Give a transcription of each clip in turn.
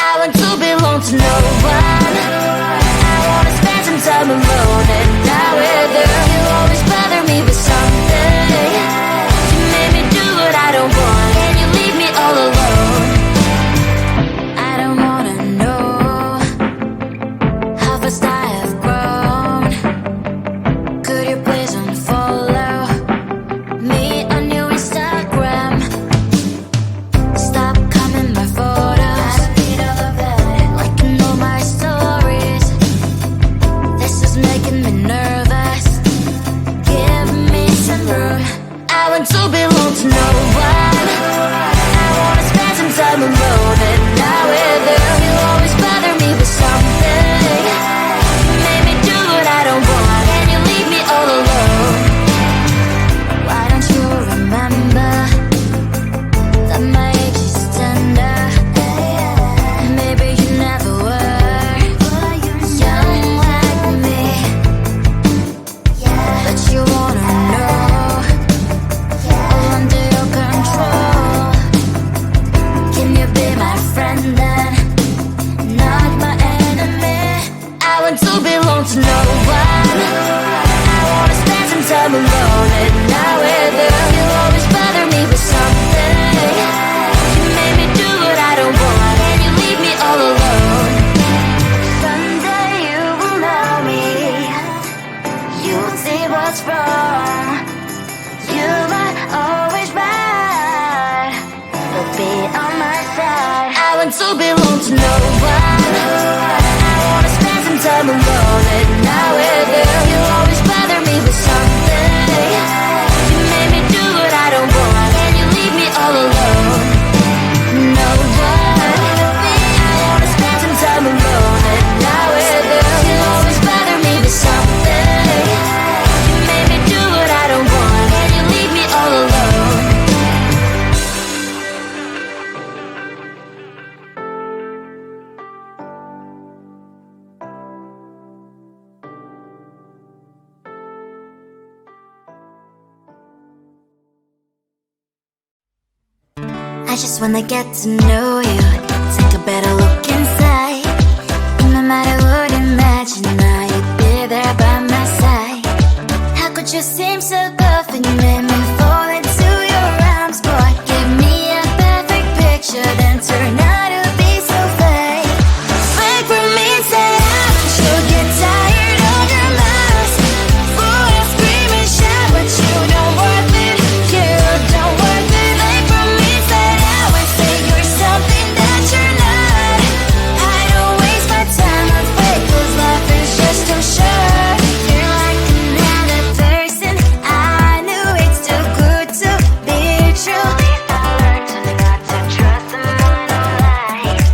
I want to belong to no one. I wanna spend some time alone and not with her. You always bother me with something. You made me do what I don't want, and you leave me all alone. I don't wanna know how fast I have grown. Could you please unfollow me on your Instagram? Stop commenting my photos. I don't need all of that. Liking all my stories. This is making me nervous. Give me some room. I want to belong to no one. I wanna spend some time alone and not with her. You always bother me with something. You made me do what I don't want, and you leave me all alone. Why don't you remember that my age is tender? Maybe you never were young like me, but you wanna know all under your control. Can you be my friend then, not my enemy? I want to belong to no one. I wanna spend some time alone and not with her. You always bother me with something. You made me do what I don't want, and you leave me all alone. Someday you will know me. You'll see what's wrong. You might always right, but be on my side. I want to belong to no one. I wanna spend some time alone and not with her. You always bother me with something. You made me do what I don't want, and you leave me all alone. No one. I wanna spend some time alone and not with her. You always bother me with something. You made me do what I don't want, and you leave me all alone. I just wanna get to know you, take a better look inside. No matter what, imagine now you'd be there by my side. How could you seem so tough and you made me fall into your arms, boy? Give me a perfect picture, then turn out to be so fake. Fake for me, say I should get tired of your lies. Full of scream and shout, but you don't worth it. You don't worth it. Fake for me, say I would say you're something that you're not. I don't waste my time on fake, 'cause life is just too short. You're like another person. I knew it's too good to be true. I learned to not to trust someone who lies.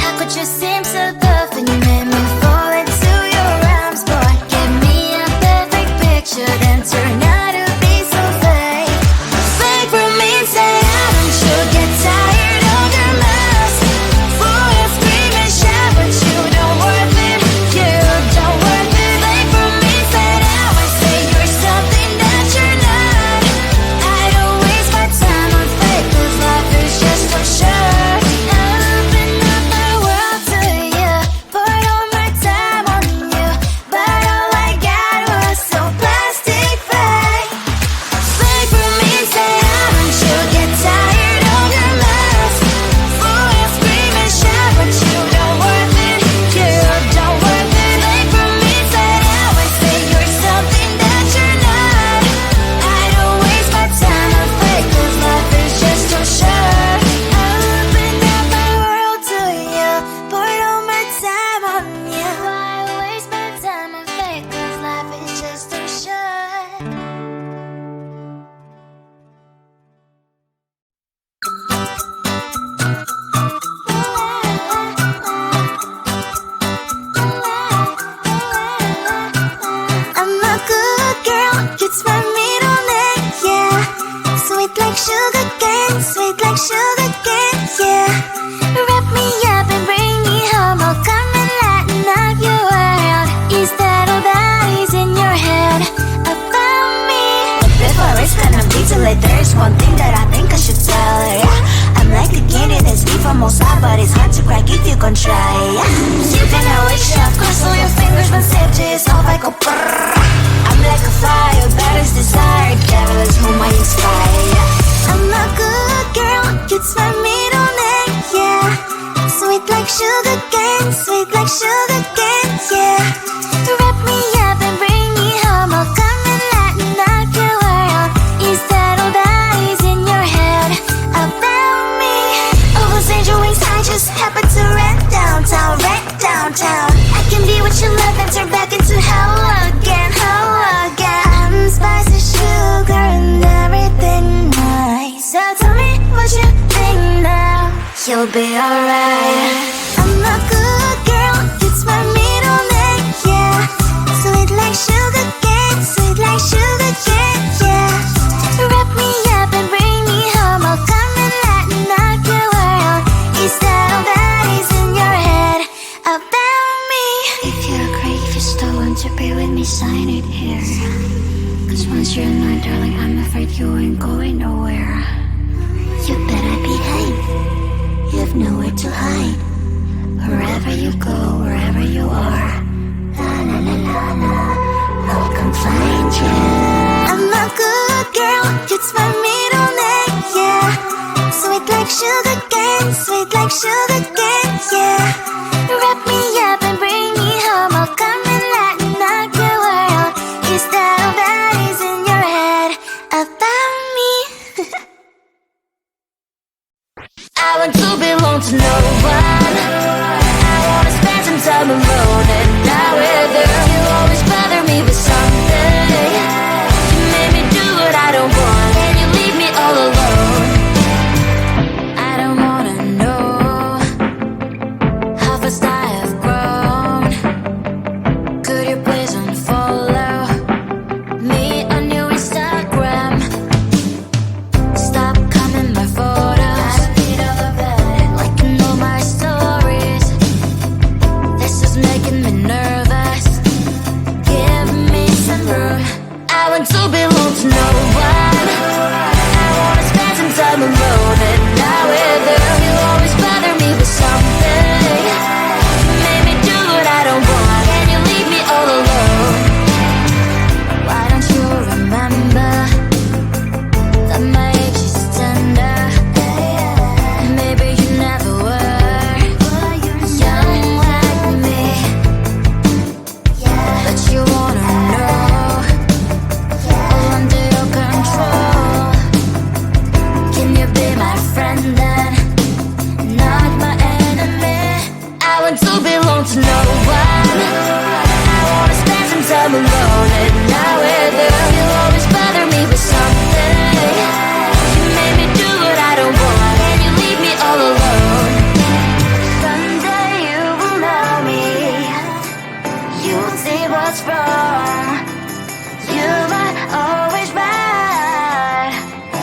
How could you seem so tough and you made me fall into your arms, boy? Give me a perfect picture, then turn out to be so fake. Fake for me, say I should get tired of your lies. Full of scream and shout, but you don't worth it. You don't worth it. Fake for me, say I would say you're something that you're not. I don't waste my time on fake, 'cause life is just too short. I open up my world to you, poured all my time on you, but all I got was so plastic fake. Fake for me, say I should get tired of your lies. Full of scream and shout, but you don't worth it. You don't worth it. Fake for me, say I would say you're something that you're not. I don't waste my time on fake, 'cause life is just too short. I opened up my world to you, poured all my time on you. Why waste my time on fake, 'cause life is just too short. I'm a good girl, it's my middle name, yeah. Sweet like sugar cane, sweet like sugar cane, yeah. Wrap me up and bring me home, I'll come and lighten up your world. Is that all that is in your head about me? Before I spend a detail, there's one thing that I think I should tell her, yeah. I'm like the candy that's deep from outside, but it's hard to crack if you gon' try. You can always shove, cross all your fingers when safety is off. I go brrrr. I'm like a fire, balance desire, devil is whom I inspire. I'm a good girl, it's my middle name, yeah. Sweet like sugar cane, sweet like sugar cane, yeah. Wrap me up and bring me home, I'll come and lighten up your world. Is that all that is in your head about me? All those angel wings I just happen to rent downtown, rent downtown. I can be what you love and turn back into hell again, hell again. I'm spicy sugar and everything nice. So tell me what you think now, you'll be alright. I'm a good girl, it's my middle name, yeah. Sweet like sugar cane, sweet like sugar cane, yeah. Wrap me up and bring me home, I'll come and lighten up your world. Is that all that is in your head about me? If you're great, if you still want to be with me, sign it here. Cause once you're mine, darling, I'm afraid you ain't going nowhere. You better behave, you have nowhere to hide. Wherever you go, wherever you are, la la la la la, I'll come find you. I'm a good girl, it's my middle name, yeah. Sweet like sugar cane, sweet like sugar cane, yeah. Wrap me up and bring me home, I'll come and lighten up your world. Is that all that is in your head about me? I want to belong to no one. I wanna spend some time alone and not with you. You always bother me with something. You made me do what I don't want, and you leave me all alone. I don't wanna know how fast I have grown. Could you please unfollow me on your Instagram? Stop coming my photos, liking all my stories. This is making me nervous. Give me some room. I want to belong to no one. I wanna spend some time alone and not with you. You always bother me with something. You made me do what I don't want, and you leave me all alone. Why don't you remember that my age is tender? Maybe you never were young like me, but you wanna know all under your control. Can you be my friend then, not my enemy? I want to belong to no one. I wanna spend some time alone and not with you. You always bother me with something. You made me do what I don't want, and you leave me all alone. Someday you will know me, you will see what's wrong. You are always right,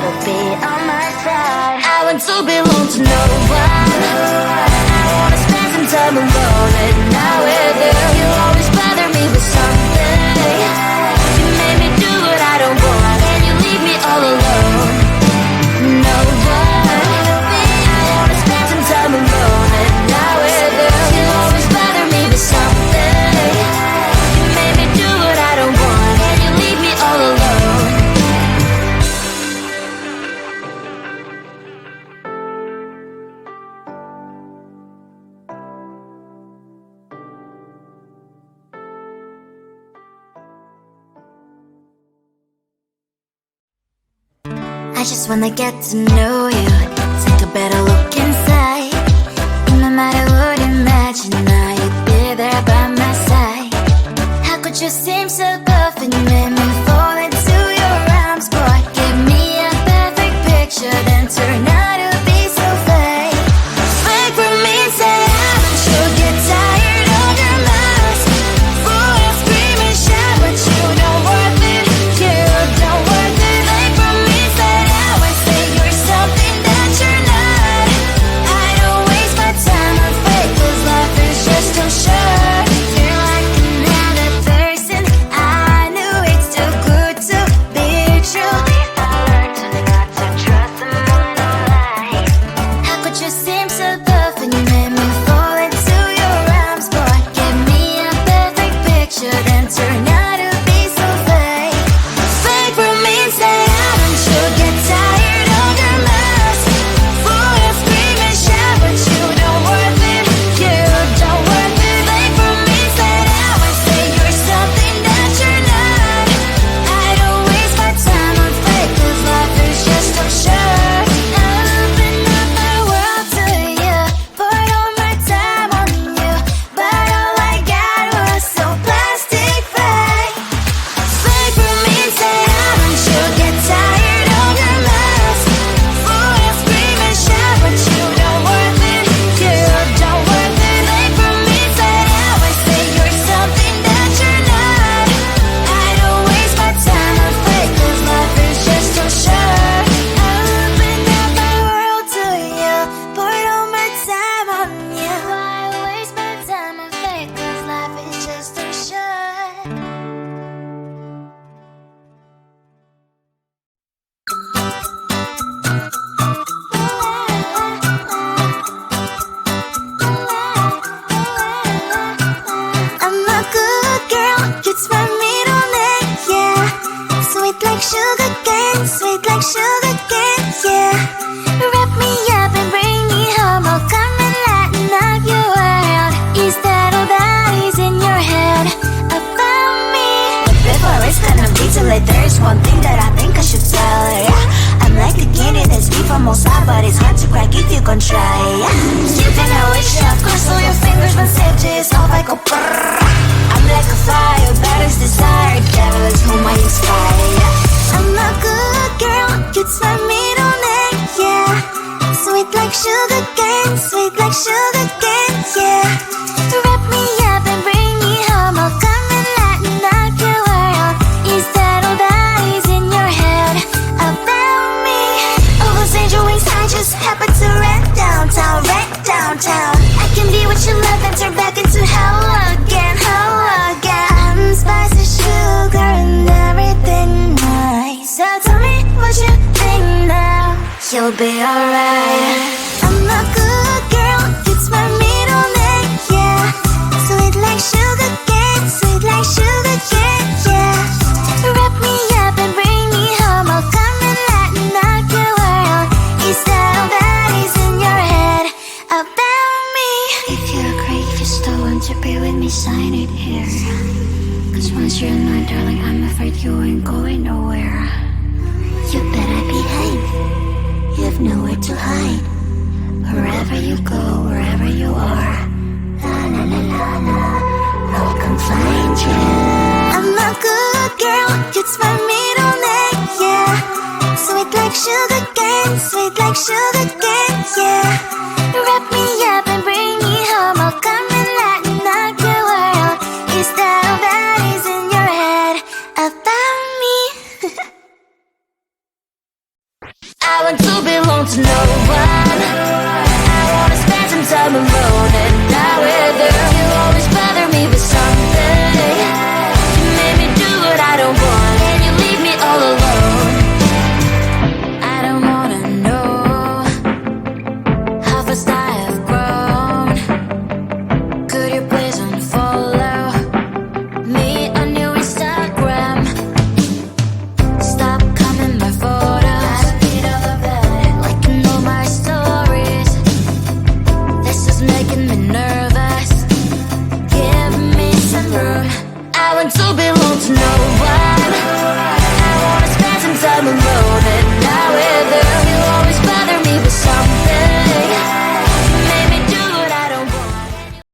but be on my side. I want to belong to no one. I wanna spend some time alone and not with you. You always bother me with something. You made me do what I don't want, and you leave me all alone. No one. I wanna spend some time alone and not with you. You always bother me with something. You made me do what I don't want, and you leave me all alone. I just wanna get to know you, take a better look inside. No matter what, imagine now you'd be there by my side. How could you seem so perfect, made me fall into your arms, boy? Give me a perfect picture, then turn out to be so fake. Fake for me, say haven't you get tired of your mask? Full of scream and shout, but you don't worth it, you don't worth it. Fake for me, say I would say you're something that one thing that I think I should tell her, yeah. I'm like the candy that's sweet from outside, but it's hard to crack if you gon' try, yeah. You think I wish you have crossed all your fingers when safety is off, I go brrrr. I'm like a fire, battles desire, devil is whom I inspire, yeah. I'm a good girl, it's my middle name, yeah. Sweet like sugar cane, sweet like sugar cane, yeah. Wrap me up and bring me home, I'll come and lighten up your world. Is that all that is in your head about me? Oh, those angel wings I just happen to rent downtown, I can be what you love and turn back into hell again, spicy sugar and everything nice. So tell me what you think now, you'll be alright. I'm a good girl, it's my middle name, yeah. Sweet like sugar cane, yeah. Wrap me up and bring me home, I'll come and lighten up your world. Is that all that is in your head about me? If you agree, if you still want to be with me, sign it here. Cause once you're mine, darling, I'm afraid you ain't going nowhere. You better behave, you have nowhere to hide. Wherever you go, wherever you are, la la la la la, I'll come find you. I'm a good girl, it's my middle name, yeah. Sweet like sugar cane, yeah. Wrap me up and bring me home, I'll come and lighten up your world. Is that all that is in your head about me? I want to belong to no one. I wanna spend some time alone and die with her. You always bother me with something. You made me do what I don't want, and you leave me all alone. I don't wanna know how fast I have grown. Could you please unfollow me on your Instagram? Stop commenting my photos, liking all my stories. This is making me nervous.